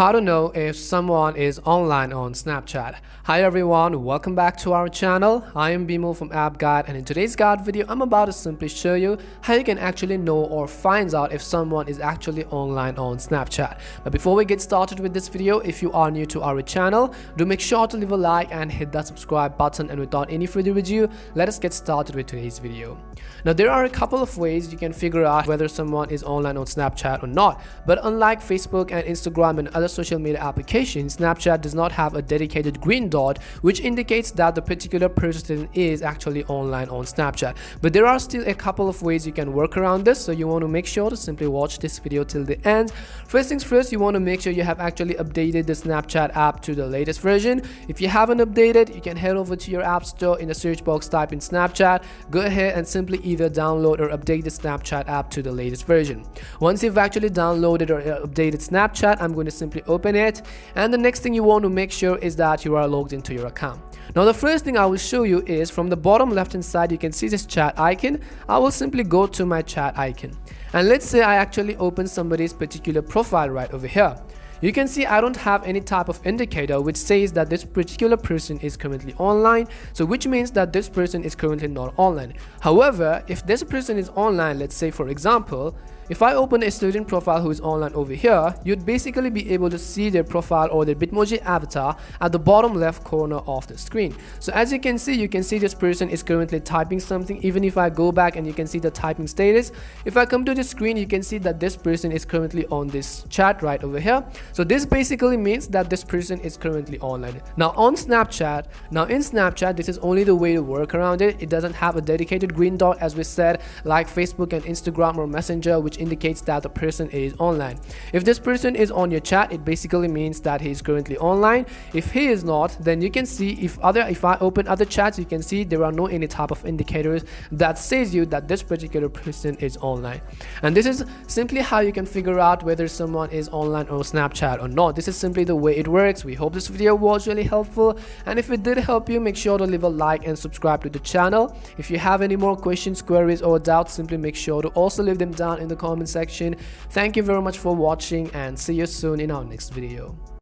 How to know if someone is online on Snapchat. Hi everyone, welcome back to our channel. I am Bimo from App Guide, and in today's guide video I'm about to simply show you how you can actually know or find out if someone is actually online on Snapchat. But before we get started with this video, if you are new to our channel, do make sure to leave a like and hit that subscribe button, and without any further ado, let us get started with today's video. Now there are a couple of ways you can figure out whether someone is online on Snapchat or not, but unlike Facebook and Instagram and other social media applications, Snapchat does not have a dedicated green dot which indicates that the particular person is actually online on Snapchat. But there are still a couple of ways you can work around this, so you want to make sure to simply watch this video till the end. First things first, you want to make sure you have actually updated the Snapchat app to the latest version. If you haven't updated, you can head over to your app store, in the search box type in Snapchat, go ahead and simply either download or update the Snapchat app to the latest version. Once you've actually downloaded or updated Snapchat, I'm going to simply open it, and the next thing you want to make sure is that you are logged into your account. Now the first thing I will show you is from the bottom left hand side you can see this chat icon. I will simply go to my chat icon, and let's say I actually open somebody's particular profile right over here. You can see I don't have any type of indicator which says that this particular person is currently online, so which means that this person is currently not online. However, if this person is online, let's say for example, if I open a student profile who is online over here, you'd basically be able to see their profile or their Bitmoji avatar at the bottom left corner of the screen. So as you can see this person is currently typing something. Even if I go back and you can see the typing status, if I come to the screen, you can see that this person is currently on this chat right over here. So this basically means that this person is currently online. Now in Snapchat, this is only the way to work around it. It doesn't have a dedicated green dot as we said, like Facebook and Instagram or Messenger, which indicates that the person is online. If this person is on your chat, it basically means that he is currently online. If he is not, then you can see if I open other chats, you can see there are no any type of indicators that says you that this particular person is online. And this is simply how you can figure out whether someone is online on Snapchat or not. This is simply the way it works. We hope this video was really helpful, and if it did help you, make sure to leave a like and subscribe to the channel. If you have any more questions, queries or doubts, simply make sure to also leave them down in the comment section. Thank you very much for watching, and see you soon in our next video.